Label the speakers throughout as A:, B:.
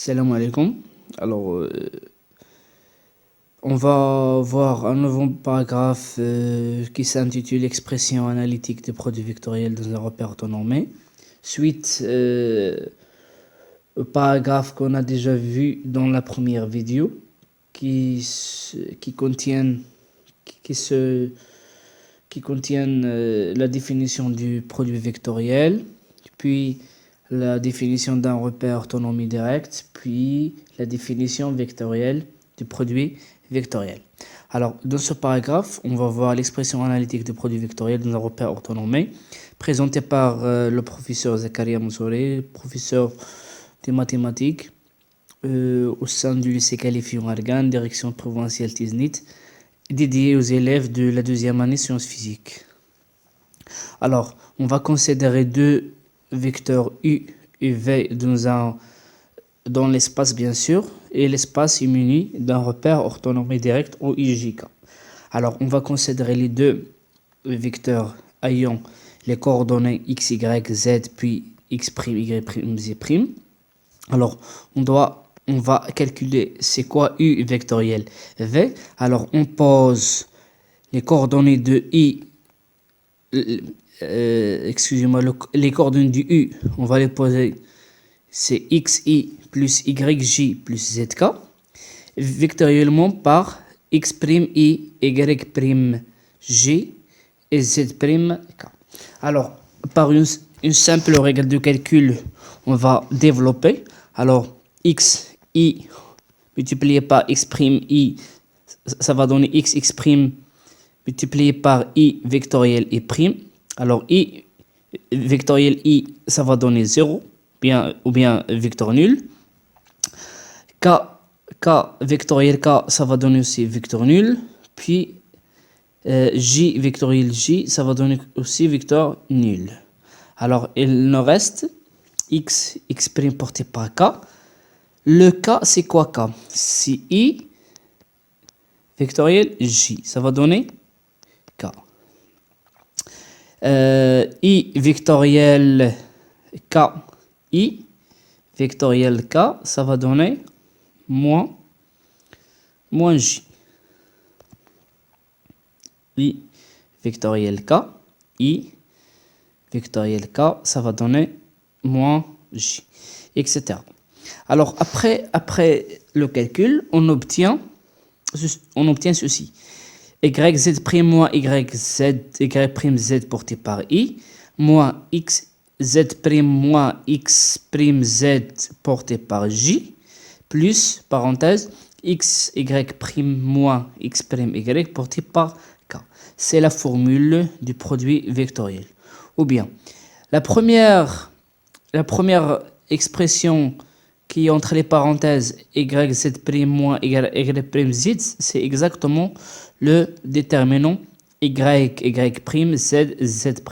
A: Salam alaikum. Alors, on va voir un nouveau paragraphe qui s'intitule Expression analytique des produits vectoriels dans un repère autonomé. Suite au paragraphe qu'on a déjà vu dans la première vidéo, qui contiennent la définition du produit vectoriel, puis la définition d'un repère autonomie directe, puis la définition vectorielle du produit vectoriel. Alors, dans ce paragraphe, on va voir l'expression analytique du produit vectoriel dans un repère autonomé, présenté par le professeur Zakaria Moussoré, professeur de mathématiques au sein du lycée qualifié Argan, direction provinciale Tiznit, dédié aux élèves de la deuxième année sciences physiques. Alors, on va considérer deux vecteurs U et V dans l'espace bien sûr, et l'espace est muni d'un repère orthonomé direct ou IJK. Alors, on va considérer les deux vecteurs ayant les coordonnées x, y, z, puis x', y', z'. Alors, on va calculer c'est quoi U vectoriel V. Alors, on pose les coordonnées de I, les coordonnées du U, on va les poser, c'est xi plus yj plus zk, vectoriellement par x'i, y'j et z'k. Alors, par une simple règle de calcul, on va développer. Alors, xi multiplié par x'i, ça va donner xx' multiplié par i vectoriel i prime. Alors, i vectoriel i, ça va donner 0, ou bien vecteur nul. K vectoriel k, ça va donner aussi vecteur nul. Puis, j vectoriel j, ça va donner aussi vecteur nul. Alors, il nous reste x porté par k. Le k, c'est quoi k? C'est i vectoriel j, ça va donner k. I vectoriel k, i vectoriel k, ça va donner moins j. I vectoriel k, i vectoriel k, ça va donner moins j, etc. Alors, après le calcul, on obtient ceci. YZ' moins YZ porté par I, moins XZ' moins X'Z porté par J, plus, parenthèse, XY' moins X'Y porté par K. C'est la formule du produit vectoriel. Ou bien, la première expression qui est entre les parenthèses YZ' moins YZ, c'est exactement le déterminant YY', Z'.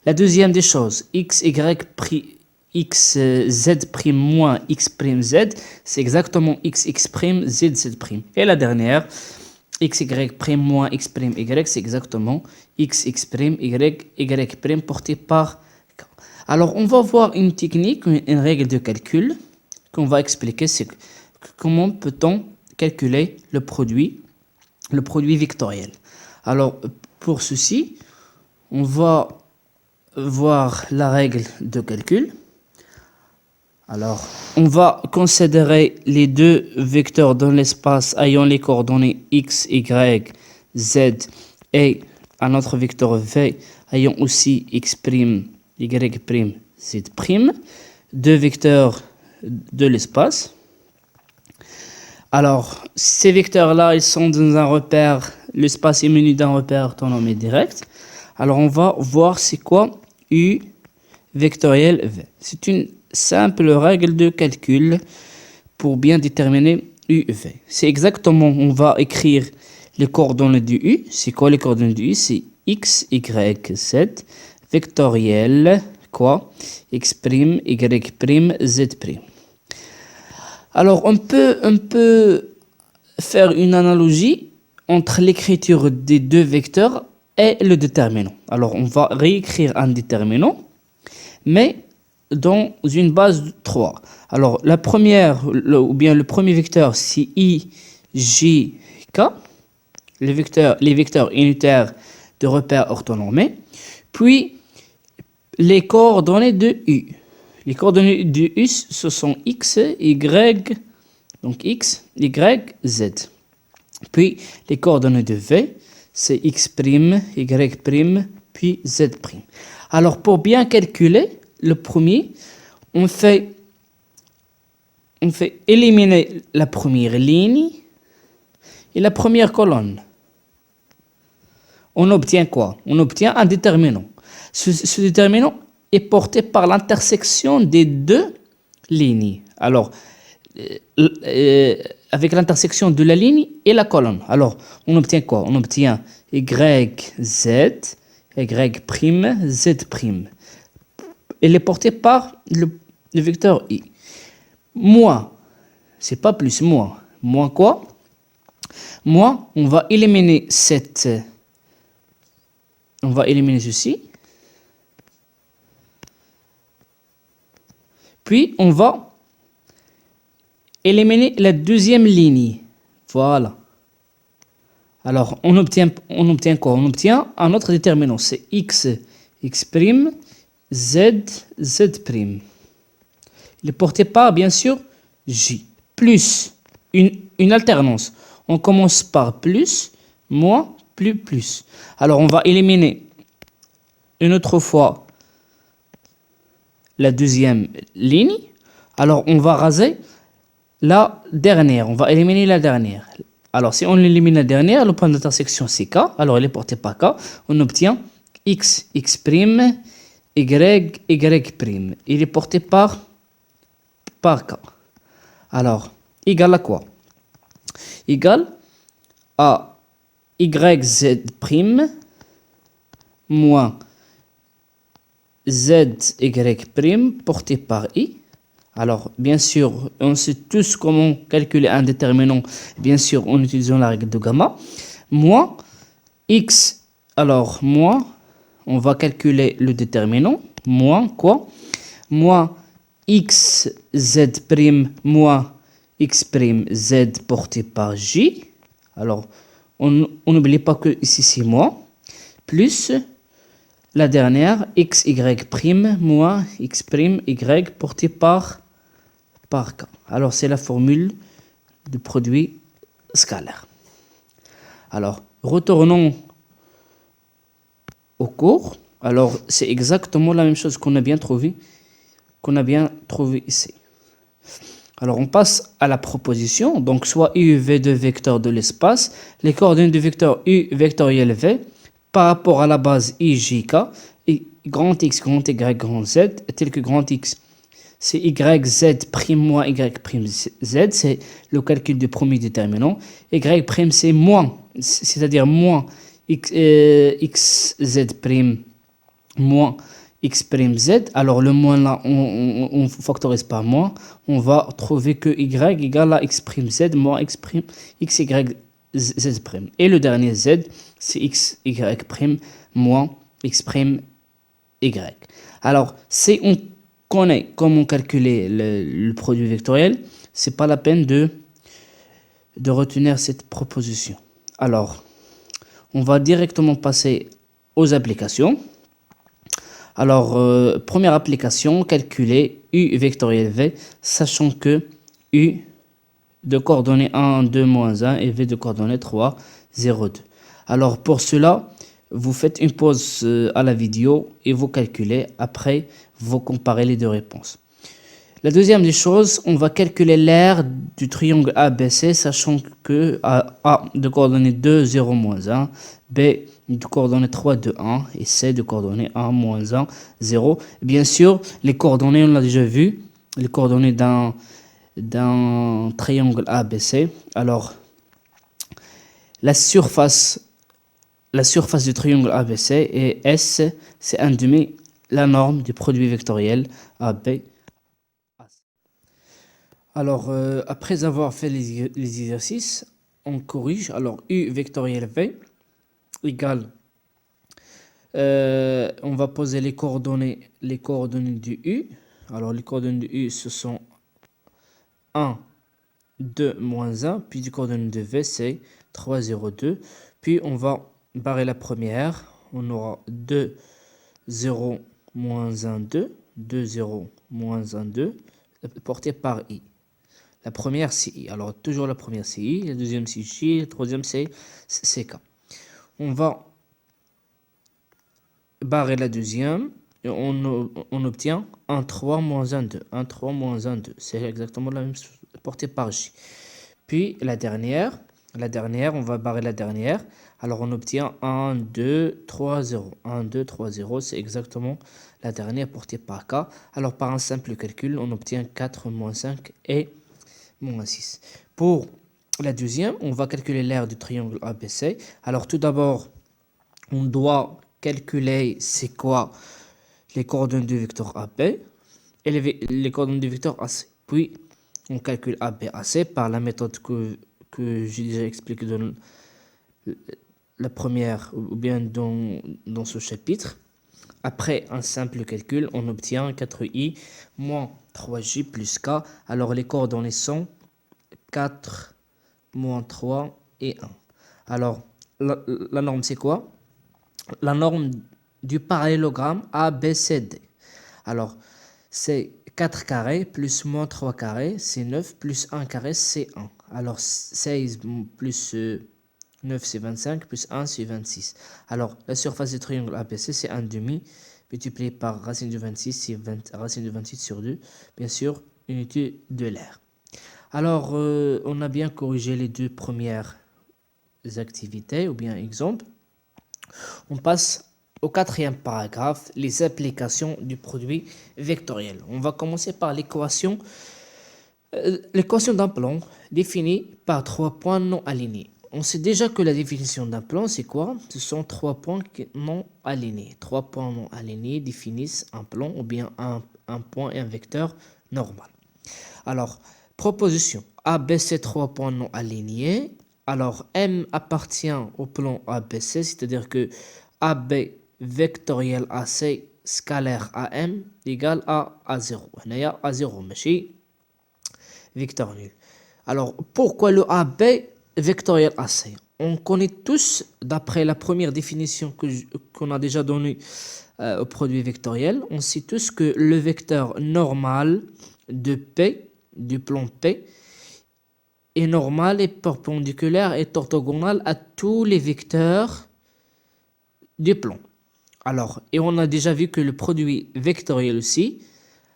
A: La deuxième des choses, XZ' moins X'Z, c'est exactement XX', ZZ'. Et la dernière, XY' moins X'Y, c'est exactement XX', YY' porté par K. Alors, on va voir une technique, une règle de calcul qu'on va expliquer, c'est comment peut-on calculer le produit vectoriel. Alors, pour ceci, on va voir la règle de calcul. Alors, on va considérer les deux vecteurs dans l'espace ayant les coordonnées x, y, z et un autre vecteur v ayant aussi x', y', z'. Deux vecteurs de l'espace. Alors, ces vecteurs-là, ils sont dans un repère, l'espace est muni d'un repère orthonomé direct. Alors, on va voir c'est quoi U vectoriel V. C'est une simple règle de calcul pour bien déterminer U V. C'est exactement, on va écrire les coordonnées du U. C'est quoi les coordonnées du U? C'est X, Y, Z, vectoriel, quoi? X', Y', Z'. Alors, on peut faire une analogie entre l'écriture des deux vecteurs et le déterminant. Alors, on va réécrire un déterminant, mais dans une base de 3. Alors, la première, ou bien le premier vecteur, c'est I, J, K. Les vecteurs unitaires de repères orthonormés. Puis, les coordonnées de U. Les coordonnées de U, ce sont X, Y, donc X, Y, Z. Puis, les coordonnées de V, c'est X', Y', puis Z'. Alors, pour bien calculer le premier, on fait éliminer la première ligne et la première colonne. On obtient quoi? On obtient un déterminant. Ce déterminant est porté par l'intersection des deux lignes. Alors, avec l'intersection de la ligne et la colonne. Alors, on obtient quoi? On obtient YZ, Y', Z'. Elle est portée par le vecteur I. Moins, c'est pas plus, moins. Moins quoi? Moins, on va éliminer on va éliminer ceci. Puis, on va éliminer la deuxième ligne. Voilà. Alors, on obtient quoi? On obtient un autre déterminant. C'est X', Z'. Il est porté par, bien sûr, J. Plus une alternance. On commence par plus, moins, plus. Alors, on va éliminer une autre fois la deuxième ligne. Alors, on va raser la dernière. On va éliminer la dernière. Alors, si on élimine la dernière, le point d'intersection, c'est K. Alors, elle est portée par K. On obtient X', Y'. Il est porté par K. Alors, égal à quoi? Égal à YZ' moins ZY' porté par I. Alors, bien sûr, on sait tous comment calculer un déterminant, bien sûr, en utilisant la règle de gamma. Moins X, alors, moins, on va calculer le déterminant. Moins quoi? Moins XZ' moins X', Z porté par J. Alors, on n'oublie pas que ici c'est moins. Plus la dernière, XY' moins X', porté par K. Alors, c'est la formule du produit scalaire. Alors, retournons au cours. Alors, c'est exactement la même chose qu'on a bien trouvé ici. Alors, on passe à la proposition. Donc, soit U, V2 vecteur de l'espace, les coordonnées du vecteur U vectoriel V par rapport à la base I, J, K, et grand X, grand Y, grand Z, tel que grand X, c'est YZ' moins Y', Z, c'est le calcul du premier déterminant. Y', c'est moins, c'est-à-dire moins XZ' moins X', alors le moins là, on factorise par moins, on va trouver que Y égale à X', moins XY, Z'. Et le dernier Z, c'est XY' moins X', Y. Alors, si on connaît comment calculer le produit vectoriel, c'est pas la peine de retenir cette proposition. Alors, on va directement passer aux applications. Alors, première application, calculer U vectoriel V, sachant que U de coordonnées 1, 2, moins 1 et V de coordonnées 3, 0, 2. Alors, pour cela, vous faites une pause à la vidéo et vous calculez. Après, vous comparez les deux réponses. La deuxième des choses, on va calculer l'aire du triangle ABC, sachant que A de coordonnées 2, 0, moins 1, B de coordonnées 3, 2, 1 et C de coordonnées 1, moins 1, 0. Bien sûr, les coordonnées, on l'a déjà vu, les coordonnées d'un triangle ABC. Alors, la surface du triangle ABC est S, c'est 1/2 la norme du produit vectoriel AB. Alors, après avoir fait les exercices, on corrige. Alors, U vectoriel V égale, on va poser les coordonnées du U. Alors, les coordonnées de U, ce sont 1, 2, moins 1. Puis, les coordonnées de V, c'est 3, 0, 2. Puis, on va barrer la première. On aura 2, 0, moins 1, 2. 2, 0, moins 1, 2. Porté par I. La première, c'est I. Alors, toujours la première, c'est I. La deuxième, c'est J. La troisième, c'est K. On va barrer la deuxième. Et on obtient 1, 3, moins 1, 2. 1, 3, moins 1, 2. C'est exactement la même chose. Porté par J. Puis, la dernière, on va barrer la dernière. Alors, on obtient 1, 2, 3, 0. 1, 2, 3, 0. C'est exactement la dernière portée par K. Alors, par un simple calcul, on obtient 4, moins 5 et moins 6. Pour la deuxième, on va calculer l'aire du triangle ABC. Alors, tout d'abord, on doit calculer c'est quoi les coordonnées du vecteur AB et les coordonnées du vecteur AC. Puis, on calcule AB, AC par la méthode que j'ai déjà expliquée dans la première ou bien dans ce chapitre. Après un simple calcul, on obtient 4i moins 3j plus k. Alors, les coordonnées sont 4, moins 3 et 1. Alors, la norme, c'est quoi? La norme du parallélogramme ABCD. Alors, c'est 4 carrés plus moins 3 carrés, c'est 9, plus 1 carré, c'est 1. Alors, 16 plus 9, c'est 25, plus 1, c'est 26. Alors, la surface du triangle ABC, c'est 1 demi, multiplié par racine de 26, c'est racine de 28 sur 2. Bien sûr, unité de l'aire. Alors, on a bien corrigé les deux premières activités, ou bien exemples. On passe au quatrième paragraphe, les applications du produit vectoriel. On va commencer par l'équation d'un plan définie par 3 points non alignés. On sait déjà que la définition d'un plan, c'est quoi? Ce sont 3 points non alignés. 3 points non alignés définissent un plan ou bien un point et un vecteur normal. Alors, proposition ABC 3 points non alignés. Alors, M appartient au plan ABC, c'est-à-dire que AB vectoriel AC scalaire AM égale à A0. On a A0, ماشي vecteur nul. Alors, pourquoi le AB vectoriel AC? On connaît tous, d'après la première définition qu'on a déjà donnée au produit vectoriel, on sait tous que le vecteur normal de P, du plan P, est normal et perpendiculaire et orthogonal à tous les vecteurs du plan. Alors, et on a déjà vu que le produit vectoriel aussi,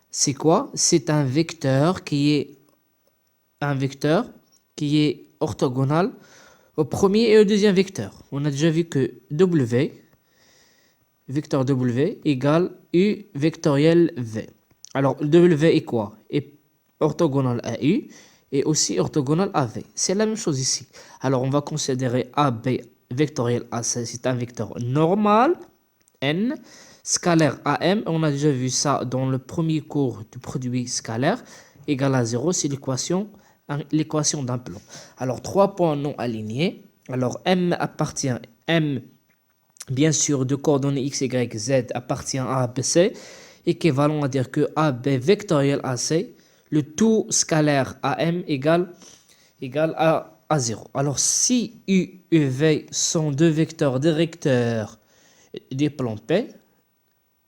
A: c'est quoi? C'est un vecteur qui est orthogonal au premier et au deuxième vecteur. On a déjà vu que W, vecteur W, égale U vectoriel V. Alors, W est quoi? Est orthogonal à U et aussi orthogonal à V. C'est la même chose ici. Alors, on va considérer AB vectoriel AC, c'est un vecteur normal, N, scalaire AM, on a déjà vu ça dans le premier cours du produit scalaire, égal à 0, c'est l'équation d'un plan. Alors, 3 points non alignés. Alors, M, bien sûr, de coordonnées x, y, z appartient à ABC, équivalent à dire que AB vectoriel AC, le tout scalaire AM égale à 0. Alors, si U et V sont deux vecteurs directeurs des plans P,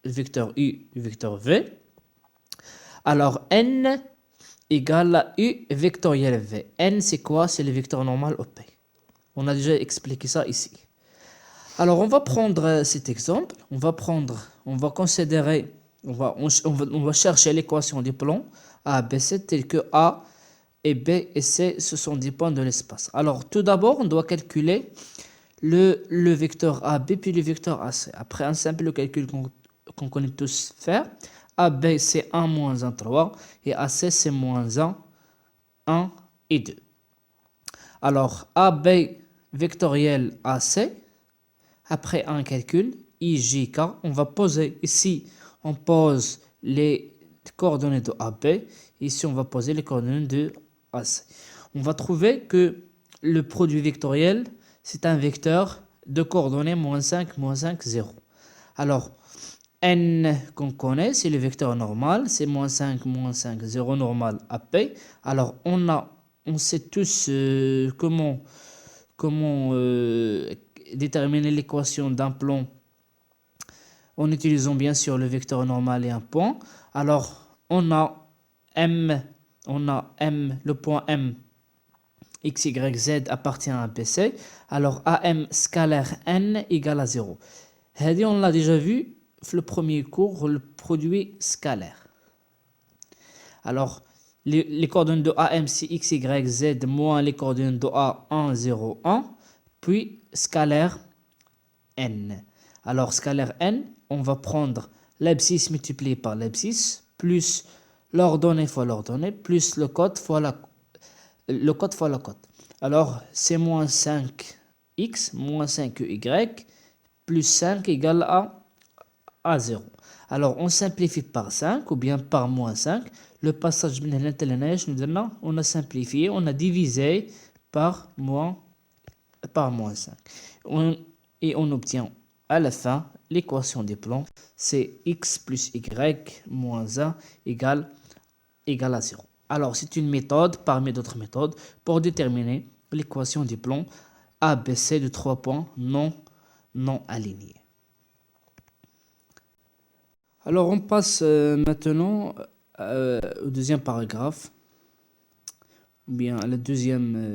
A: vecteur U et vecteur V, alors N égale à U vectoriel V. N, c'est quoi? C'est le vecteur normal au P. On a déjà expliqué ça ici. Alors, on va prendre cet exemple. On va considérer, on va chercher l'équation des plans A, B, C, tels que A et B et C, ce sont des points de l'espace. Alors, tout d'abord, on doit calculer le vecteur AB puis le vecteur AC. Après un simple calcul qu'on connaît tous faire, AB c'est 1, moins 1, 3 et AC c'est moins 1, 1 et 2. Alors, AB vectoriel AC, après un calcul, IJK, on va poser ici, on pose les coordonnées de AB, ici on va poser les coordonnées de AC. On va trouver que le produit vectoriel, c'est un vecteur de coordonnées -5, -5, 0. Alors, n qu'on connaît, c'est le vecteur normal, c'est moins 5, 0 normal à P. Alors, on sait tous comment déterminer l'équation d'un plan en utilisant bien sûr le vecteur normal et un point. Alors, M, le point M, x, y, z appartient à BC. Alors, AM scalaire n égale à 0. On l'a déjà vu, le premier cours, le produit scalaire. Alors, les coordonnées de AM, c'est x, y, z, moins les coordonnées de A, 1, 0, 1, puis scalaire n. Alors, scalaire n, on va prendre l'abscisse multiplié par l'abscisse, plus l'ordonnée fois l'ordonnée, plus le code fois la cote. Alors, c'est moins 5x, moins 5y, plus 5 égale à 0. Alors, on simplifie par 5 ou bien par moins 5. Le passage on a simplifié, on a divisé par moins 5. Et on obtient à la fin l'équation des plans. C'est x plus y moins 1 égale à 0. Alors, c'est une méthode parmi d'autres méthodes pour déterminer l'équation des plans ABC de 3 points non alignés. Alors, on passe maintenant au deuxième paragraphe, ou bien à la deuxième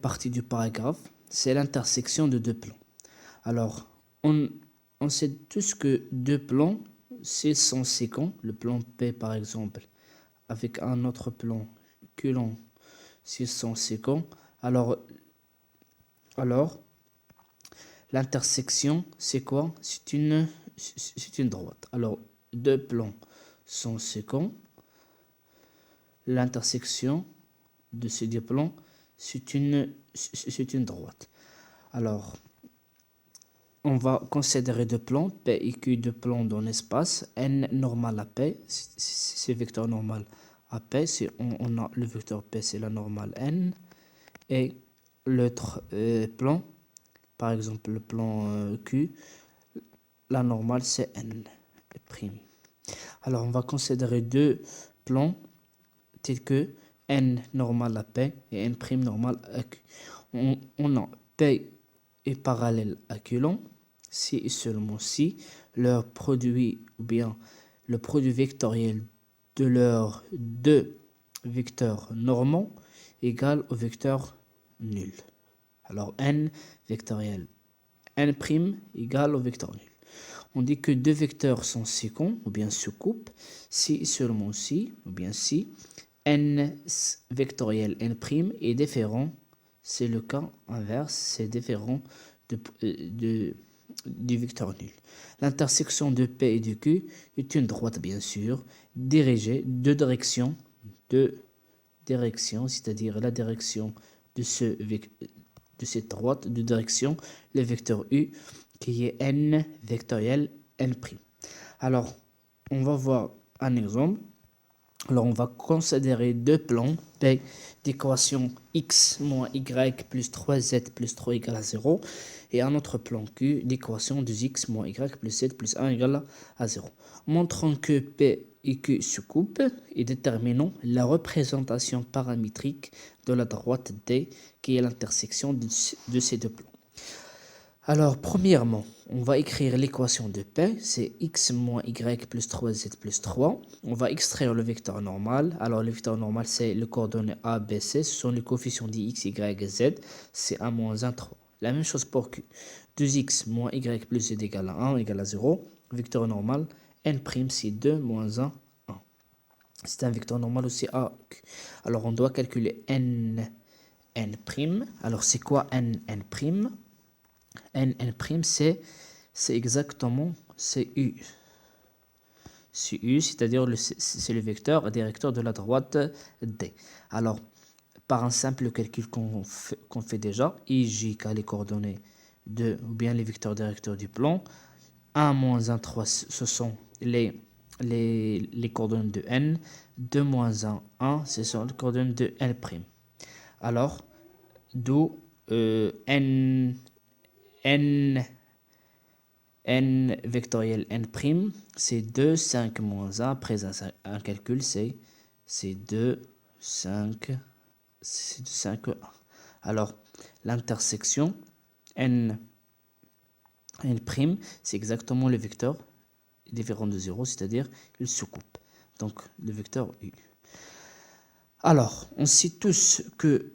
A: partie du paragraphe, c'est l'intersection de deux plans. Alors, on sait tous que deux plans, c'est son séquent, le plan P par exemple, avec un autre plan que l'on, c'est son séquent. Alors l'intersection, c'est quoi? C'est une droite. Alors, deux plans sont séquents. L'intersection de ces deux plans, c'est une droite. Alors, on va considérer deux plans, P et Q, deux plans dans l'espace, N normal à P, c'est vecteur normal à P, on a le vecteur P, c'est la normale N, et l'autre plan, par exemple le plan Q, la normale c'est N'. Alors on va considérer deux plans tels que N normal à P et N' normal à Q. On a P est parallèle à Q long, si et seulement si leur produit ou bien le produit vectoriel de leurs deux vecteurs normaux égale au vecteur nul. Alors n vectoriel n' égale au vecteur nul. On dit que deux vecteurs sont séquents ou bien se coupent si et seulement si ou bien si n vectoriel n' est différent. C'est le cas inverse, c'est différent du vecteur nul. L'intersection de P et de Q est une droite, bien sûr, dirigée de direction, c'est-à-dire la direction de cette droite, de direction, le vecteur U, qui est n vectoriel n'. Alors, on va voir un exemple. Alors, on va considérer deux plans P d'équation x moins y plus 3z plus 3 égale à 0 et un autre plan Q d'équation 2x moins y plus z plus 1 égale à 0. Montrons que P et Q se coupent et déterminons la représentation paramétrique de la droite D qui est l'intersection de ces deux plans. Alors, premièrement, on va écrire l'équation de P, c'est x moins y plus 3z plus 3. On va extraire le vecteur normal. Alors, le vecteur normal, c'est le coordonnée A, B, C. Ce sont les coefficients d'x, y, z. C'est 1 moins 1, 3. La même chose pour Q. 2x moins y plus z égale à 1 égale à 0. Vecteur normal, n', c'est 2 moins 1, 1. C'est un vecteur normal aussi à Q. Alors, on doit calculer n'. Alors, c'est quoi n'? n', c'est exactement c'est U. C'est U, c'est-à-dire c'est le vecteur directeur de la droite D. Alors, par un simple calcul qu'on fait déjà, IJ a les coordonnées de, ou bien les vecteurs directeurs du plan, 1, moins 1, 3, ce sont les coordonnées de N, 2, moins 1, 1, ce sont les coordonnées de N'. Alors, d'où N n vectoriel n', c'est 2, 5, moins 1. Après un calcul, c'est 2, 5, 1. Alors, l'intersection n', c'est exactement le vecteur différent de 0, c'est-à-dire il se coupe. Donc, le vecteur U. Alors, on sait tous que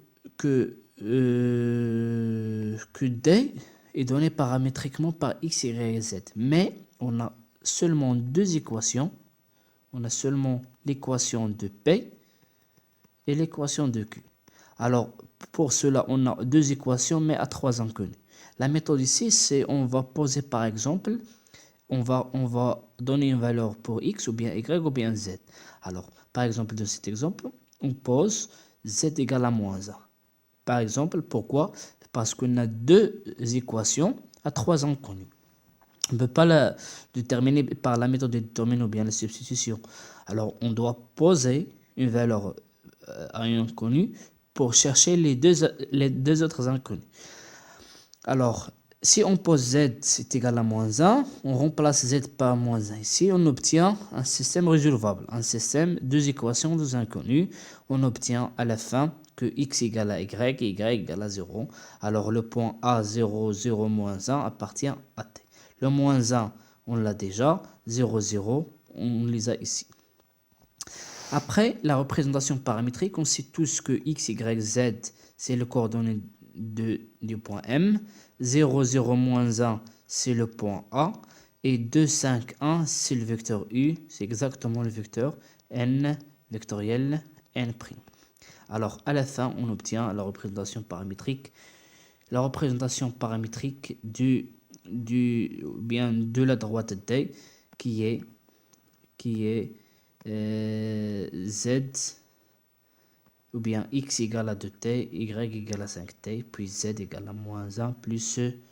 A: D est donné paramétriquement par x, y, z. Mais on a seulement deux équations. On a seulement l'équation de P et l'équation de Q. Alors, pour cela, on a deux équations, mais à trois inconnus. La méthode ici, c'est on va poser par exemple, on va donner une valeur pour x ou bien y ou bien z. Alors, par exemple, dans cet exemple, on pose z égale à moins 1. Par exemple, pourquoi? Parce qu'on a deux équations à trois inconnus. On ne peut pas la déterminer par la méthode de déterminer ou bien la substitution. Alors, on doit poser une valeur à un inconnu pour chercher les deux autres inconnus. Alors, si on pose z est égal à moins 1, on remplace z par moins 1. Ici, on obtient un système résolvable, un système, deux équations, deux inconnus. On obtient à la fin que x égale à y et y égale à 0. Alors, le point A, 0, 0, moins 1 appartient à t. Le moins 1, on l'a déjà. 0, 0, on les a ici. Après, la représentation paramétrique, on sait tous que x, y, z, c'est le coordonnées du point M. 0, 0, moins 1, c'est le point A. Et 2, 5, 1, c'est le vecteur U. C'est exactement le vecteur n vectoriel n'. Alors, à la fin, on obtient la représentation paramétrique. La représentation paramétrique de la droite D qui est z ou bien x égale à 2t, y égale à 5t, puis z égale à moins 1 plus t.